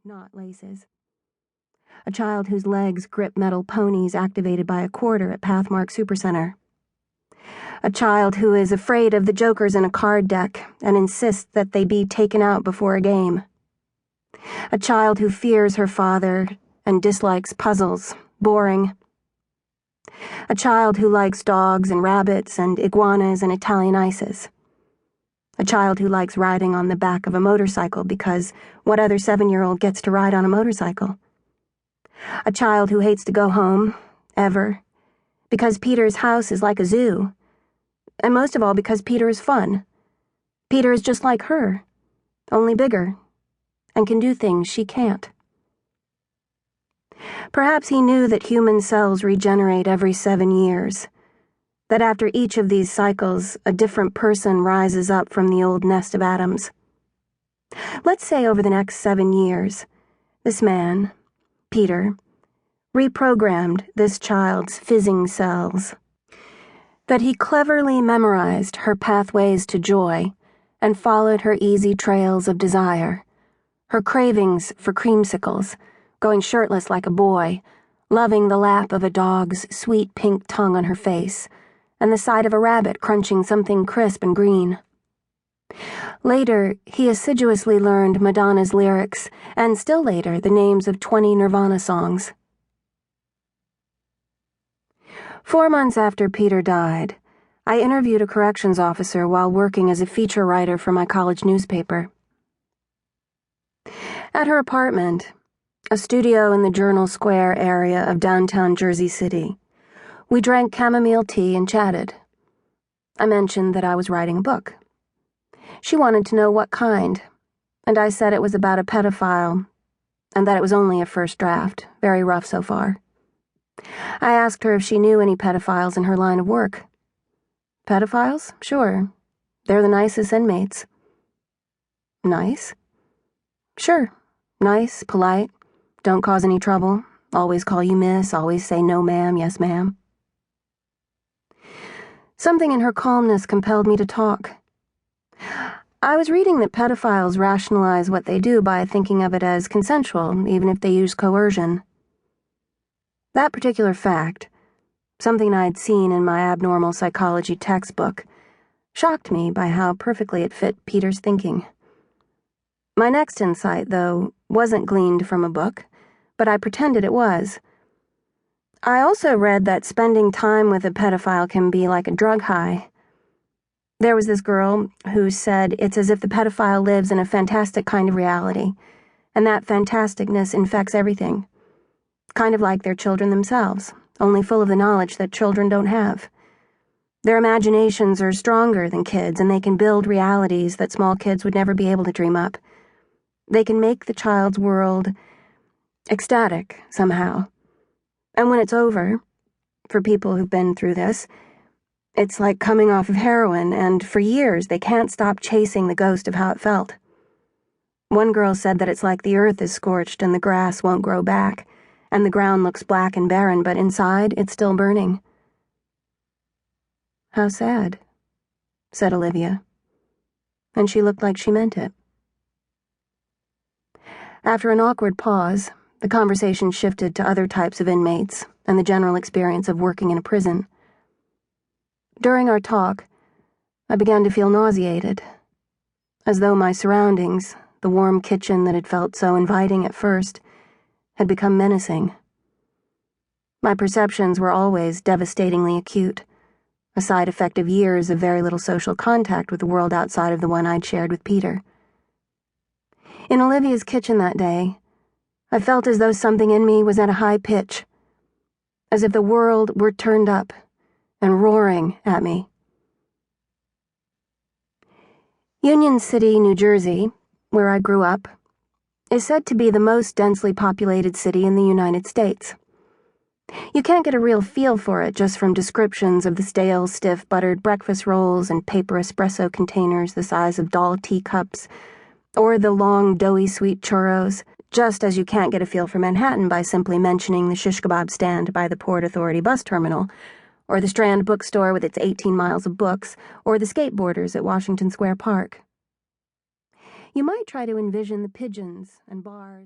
not laces. A child whose legs grip metal ponies activated by a quarter at Pathmark Supercenter. A child who is afraid of the jokers in a card deck and insists that they be taken out before a game. A child who fears her father and dislikes puzzles, boring. A child who likes dogs and rabbits and iguanas and Italian ices. A child who likes riding on the back of a motorcycle because what other 7-year-old gets to ride on a motorcycle? A child who hates to go home, ever, because Peter's house is like a zoo. And most of all because Peter is fun. Peter is just like her, only bigger, and can do things she can't. Perhaps he knew that human cells regenerate every 7 years, that after each of these cycles, a different person rises up from the old nest of atoms. Let's say over the next 7 years, this man, Peter, reprogrammed this child's fizzing cells, that he cleverly memorized her pathways to joy and followed her easy trails of desire, her cravings for creamsicles, going shirtless like a boy, loving the lap of a dog's sweet pink tongue on her face, and the sight of a rabbit crunching something crisp and green. Later, he assiduously learned Madonna's lyrics, and still later, the names of 20 Nirvana songs. 4 months after Peter died, I interviewed a corrections officer while working as a feature writer for my college newspaper. At her apartment, a studio in the Journal Square area of downtown Jersey City, we drank chamomile tea and chatted. I mentioned that I was writing a book. She wanted to know what kind, and I said it was about a pedophile, and that it was only a first draft, very rough so far. I asked her if she knew any pedophiles in her line of work. Pedophiles? Sure. They're the nicest inmates. Nice? Sure. Nice, polite, don't cause any trouble, always call you miss, always say no ma'am, yes ma'am. Something in her calmness compelled me to talk. I was reading that pedophiles rationalize what they do by thinking of it as consensual, even if they use coercion. That particular fact, something I'd seen in my abnormal psychology textbook, shocked me by how perfectly it fit Peter's thinking. My next insight, though, wasn't gleaned from a book, but I pretended it was. I also read that spending time with a pedophile can be like a drug high. There was this girl who said it's as if the pedophile lives in a fantastic kind of reality, and that fantasticness infects everything. Kind of like their children themselves, only full of the knowledge that children don't have. Their imaginations are stronger than kids, and they can build realities that small kids would never be able to dream up. They can make the child's world ecstatic, somehow. And when it's over, for people who've been through this, it's like coming off of heroin, and for years they can't stop chasing the ghost of how it felt. One girl said that it's like the earth is scorched and the grass won't grow back, and the ground looks black and barren, but inside it's still burning. How sad, said Olivia, and she looked like she meant it. After an awkward pause, the conversation shifted to other types of inmates and the general experience of working in a prison. During our talk, I began to feel nauseated, as though my surroundings, the warm kitchen that had felt so inviting at first, had become menacing. My perceptions were always devastatingly acute, a side effect of years of very little social contact with the world outside of the one I'd shared with Peter. In Olivia's kitchen that day, I felt as though something in me was at a high pitch, as if the world were turned up and roaring at me. Union City, New Jersey, where I grew up, is said to be the most densely populated city in the United States. You can't get a real feel for it just from descriptions of the stale, stiff, buttered breakfast rolls and paper espresso containers the size of doll teacups, or the long, doughy sweet churros, just as you can't get a feel for Manhattan by simply mentioning the shish kebab stand by the Port Authority bus terminal, or the Strand bookstore with its 18 miles of books, or the skateboarders at Washington Square Park. You might try to envision the pigeons and bars.